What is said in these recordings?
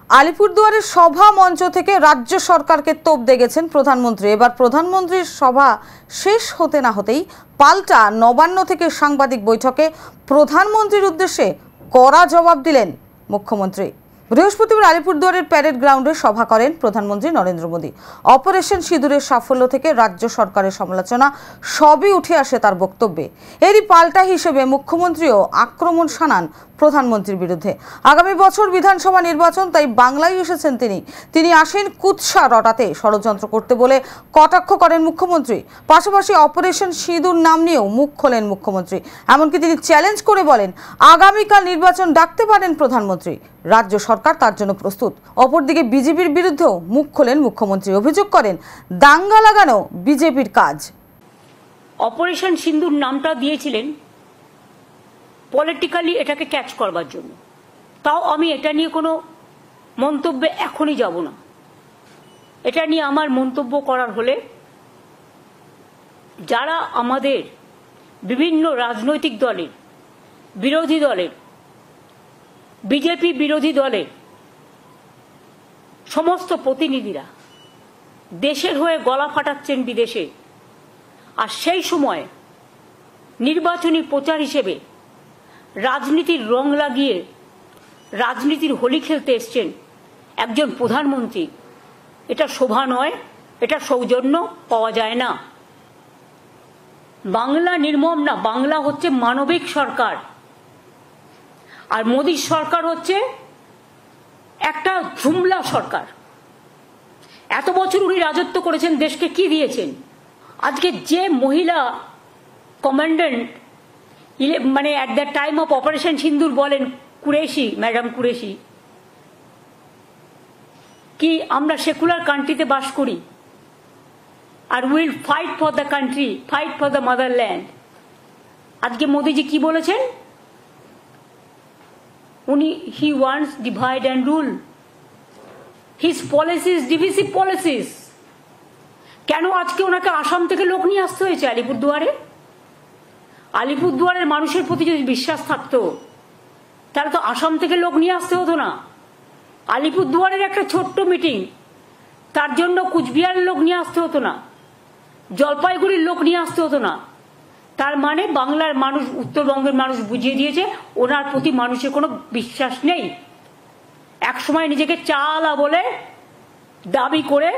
আলিপুরদুয়ারের সভা মঞ্চ থেকে রাজ্য সরকারকে তোপ দেগেছেন প্রধানমন্ত্রী। এবার প্রধানমন্ত্রীর সভা শেষ হতে না হতেই পাল্টা নবান্ন থেকে সাংবাদিক বৈঠকে প্রধানমন্ত্রীর উদ্দেশ্যে কড়া জবাব দিলেন মুখ্যমন্ত্রী। বৃহস্পতিবার আলিপুরদুয়ারের প্যারেড গ্রাউন্ডে সভা করেন প্রধানমন্ত্রী নরেন্দ্র মোদী। অপারেশন সিঁদুরের সাফল্য থেকে রাজ্য সরকারের সমালোচনা সবই উঠে আসে তার বক্তব্যে। এরই পাল্টা হিসেবে মুখ্যমন্ত্রীও আক্রমণ শানান প্রধানমন্ত্রীর বিরুদ্ধে। আগামী বছর বিধানসভা নির্বাচন, তাই বাংলায় এসেছেন তিনি আসেন কুৎসা রটাতে, ষড়যন্ত্র করতে বলে কটাক্ষ করেন মুখ্যমন্ত্রী। পাশাপাশি অপারেশন সিঁদুর নাম নিয়েও মুখ খোলেন মুখ্যমন্ত্রী। এমনকি তিনি চ্যালেঞ্জ করে বলেন আগামীকাল নির্বাচন ডাকতে পারেন প্রধানমন্ত্রী, রাজ্য সরকার তার জন্য প্রস্তুত। অপরদিকে বিজেপির বিরুদ্ধেও মুখ খোলেন মুখ্যমন্ত্রী, অভিযোগ করেন দাঙ্গা লাগানো বিজেপির কাজ। অপারেশন সিঁদুর নামটা দিয়েছিলেন পলিটিক্যালি এটাকে ক্যাচ করবার জন্য। তাও আমি এটা নিয়ে কোনো মন্তব্যে এখনই যাব না। এটা নিয়ে আমার মন্তব্য করার হলে যারা আমাদের বিভিন্ন রাজনৈতিক দলের, বিরোধী দলের, বিজেপি বিরোধী দলের সমস্ত প্রতিনিধিরা দেশের হয়ে গলা ফাটাচ্ছেন বিদেশে, আর সেই সময় নির্বাচনী প্রচার হিসেবে রাজনীতির রং লাগিয়ে রাজনীতির হোলি খেলতে এসছেন একজন প্রধানমন্ত্রী, এটা শোভা নয়, এটা সৌজন্য পাওয়া যায় না। বাংলা নির্মম না, বাংলা হচ্ছে মানবিক সরকার, আর মোদীর সরকার হচ্ছে একটা ঝুমলা সরকার। এত বছর উনি রাজত্ব করেছেন, দেশকে কি দিয়েছেন? আজকে যে মহিলা কমান্ডেন্ট মানে at the time of operation সিন্দুর বলেন, কুরেশি, ম্যাডাম কুরেশি, কি আমরা সেকুলার কান্ট্রিতে বাস করি আর will fight for the country, fight for the motherland. আজকে মোদিজি কি বলেছেন? উনি he wants divide and rule, his policies divisive policies. কেন আজকে ওনাকে আসাম থেকে লোক নিয়ে আসতে হয়েছে আলিপুরদুয়ারে? আলিপুরদুয়ারের মানুষের প্রতি যদি বিশ্বাস থাকতো তাহলে তো আসাম থেকে লোক নিয়ে আসতে হতো না। আলিপুরদুয়ারের একটা ছোট্ট মিটিং, তার জন্য কুচবিহারের লোক নিয়ে আসতে হতো না, জলপাইগুড়ির লোক নিয়ে আসতে হতো না। তার মানে বাংলার মানুষ, উত্তরবঙ্গের মানুষ বুঝিয়ে দিয়েছে ওনার প্রতি মানুষের কোনো বিশ্বাস নেই। একসময় নিজেকে চালা বলে দাবি করে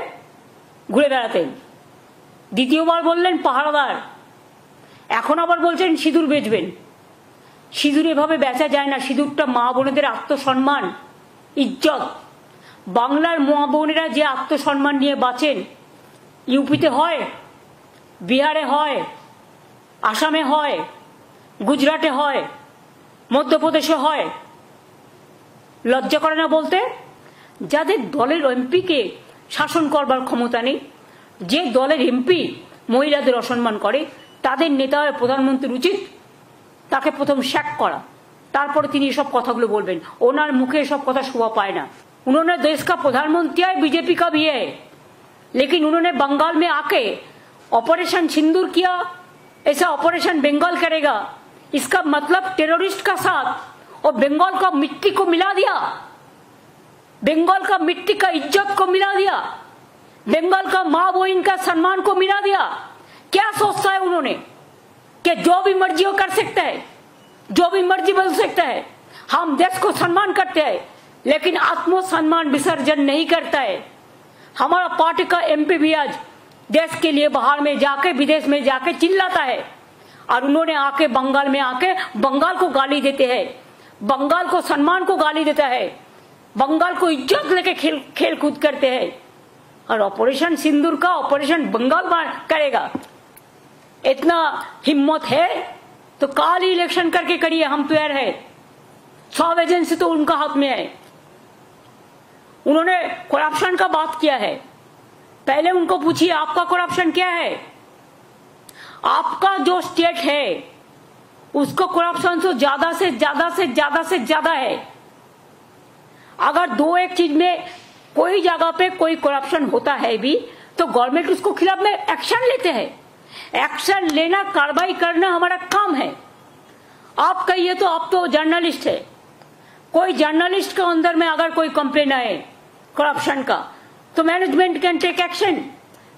ঘুরে বেড়াতেন, দ্বিতীয়বার বললেন পাহারাদার, এখন আবার বলছেন সিঁদুর বেচবেন। সিঁদুর এভাবে বেচা যায় না। সিঁদুরটা মা বোনেদের আত্মসম্মান, ইজ্জত। বাংলার মা বোনেরা যে আত্মসম্মান নিয়ে বাঁচেন, ইউপিতে হয়, বিহারে হয়, আসামে হয়, গুজরাটে হয়, মধ্যপ্রদেশে হয়। লজ্জা করে না বলতে? যাদের দলের এমপিকে শাসন করবার ক্ষমতা নেই, যে দলের এমপি মহিলাদের অসম্মান করে, তাদের নেতা হয়ে প্রধানমন্ত্রীর উচিত তাকে প্রথম শ্যাক করা, তারপরে তিনি এসব কথাগুলো বলবেন। ওনার मुखे এসব কথা শোভা পায় না। उन्होंने देश का प्रधानमंत्री है, बीजेपी का भी है, लेकिन उन्होंने बंगाल में आके ऑपरेशन सिंदूर किया। ऐसा ऑपरेशन बंगाल करेगा, इसका मतलब टेररिस्ट का साथ और बंगाल का मिट्टी को मिला दिया, बंगाल का मिट्टी का इज्जत को मिला दिया, बंगाल का माँ बहन का सम्मान को मिला दिया। क्या सोचता है उन्होंने कि जो भी मर्जी वो कर सकता है, जो भी मर्जी बोल सकता है। हम देश को सम्मान करते हैं, लेकिन आत्मसम्मान विसर्जन नहीं करता है। हमारा पार्टी का एमपी भी आज देश के लिए बाहर में जाके, विदेश में जाके चिल्लाता है, और उन्होंने आके बंगाल में आके बंगाल को गाली देते हैं, बंगाल को सम्मान को गाली देता है, बंगाल को इज्जत लेके खेल कूद करते हैं। और ऑपरेशन सिंदूर का ऑपरेशन बंगाल करेगा, इतना हिम्मत है तो काल ही इलेक्शन करके करिए, हम तैयार है। सब एजेंसी तो उनका हाथ में है। उन्होंने करप्शन का बात किया है, पहले उनको पूछिए आपका करप्शन क्या है? आपका जो स्टेट है उसको करप्शन तो ज्यादा से ज्यादा से ज्यादा से ज्यादा है। अगर दो एक चीज में कोई जगह पे कोई करप्शन होता है भी तो गवर्नमेंट उसको खिलाफ में एक्शन लेते हैं। एक्शन लेना, कार्रवाई करना हमारा काम है। आप कहिए तो आप तो जर्नलिस्ट है, कोई जर्नलिस्ट के अंदर में अगर कोई कंप्लेन आए करप्शन का, तो management can take action.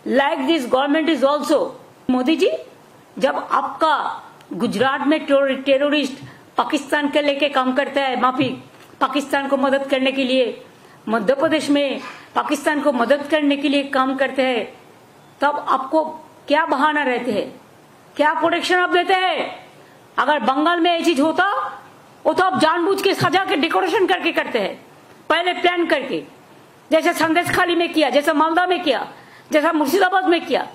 Like this government is also. Modi ji, जब आपका गुजरात में टेररिस्ट पाकिस्तान के लेके काम करता है, माफी, पाकिस्तान को मदद करने के लिए, मध्य प्रदेश में पाकिस्तान को मदद करने के लिए काम करते हैं, तब आपको क्या बहाना रहते हैं, क्या प्रोटेक्शन आप देते हैं? अगर बंगाल में ये चीज होता, वो तो आप जानबूझ के सजा के डेकोरेशन करके करते हैं, पहले प्लान करके, जैसे संदेशखाली में किया, जैसे मालदा में किया, जैसा मुर्शिदाबाद में किया।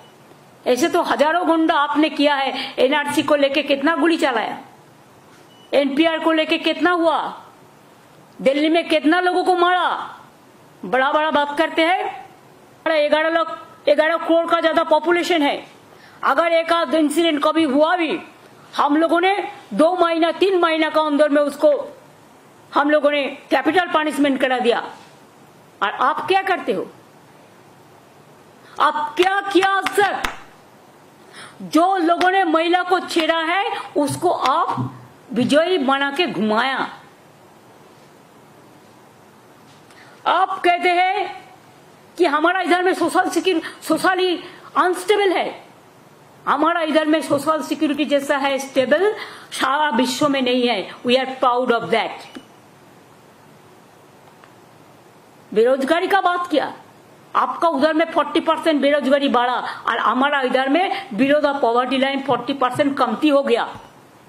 ऐसे तो हजारों गुंडा आपने किया है। एनआरसी को लेके कितना गोली चलाया, एनपीआर को लेके कितना हुआ, दिल्ली में कितना लोगों को मारा। बड़ा बड़ा बात करते हैं। 11 करोड़ का ज्यादा पॉपुलेशन है। अगर एक आध इंसिडेंट कभी हुआ भी, हम लोगों ने 2 महीना 3 महीना का अंदर में उसको हम लोगों ने कैपिटल पनिशमेंट करा दिया। और आप क्या करते हो? आप क्या किया आज तक? जो लोगों ने महिला को छेड़ा है उसको आप विजयी बना के घुमाया। आप कहते हैं कि हमारा इधर में सोशली अनस्टेबल है। हमारा इधर में सोशल सिक्योरिटी जैसा है स्टेबल सारा विश्व में नहीं है। We are proud of that. बेरोजगारी का बात किया, आपका उधर में 40% बेरोजगारी बढ़ा और हमारा इधर में बिलो द पॉवर्टी लाइन 40% कमती हो गया।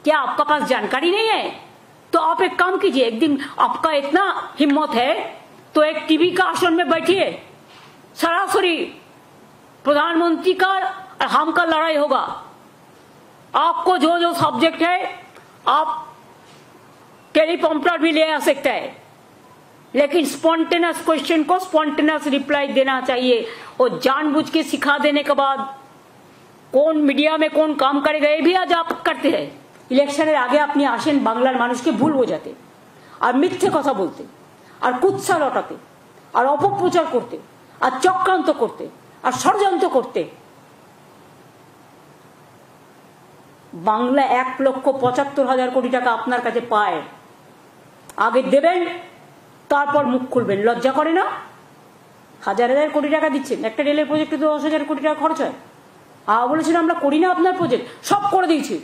क्या आपका पास जानकारी नहीं है? तो आप एक काम कीजिए, एक दिन आपका इतना हिम्मत है तो एक टीवी का आसन में बैठिए, सरासरी प्रधानमंत्री का और हम का लड़ाई होगा। आपको जो जो सब्जेक्ट है आप टेलीप्रॉम्प्टर भी ले आ सकते हैं, लेकिन स्पॉन्टेनियस क्वेश्चन को स्पॉन्टेनियस रिप्लाई देना चाहिए। और जानबूझ के सिखा देने के बाद कौन मीडिया में कौन काम करेगा ये भी आज आप करते हैं। इलेक्शনের আগে আপনি আসেন, বাংলার মানুষকে ভুল বোঝাতে আর মিথ্যে কথা বলতে আর কুৎসা লটাতে আর অপপ্রচার করতে আর চক্রান্ত করতে আর ষড়যন্ত্র করতে। বাংলা 1,75,000 কোটি টাকা আপনার কাছে পায়, আগে দেবেন তারপর মুখ খুলবেন। লজ্জা করে না? হাজার হাজার কোটি টাকা দিচ্ছেন, একটা রেলের প্রজেক্টে তো 10,000 কোটি টাকা খরচ হয়। বলেছিল আমরা করি না আপনার প্রজেক্ট, সব করে দিয়েছি।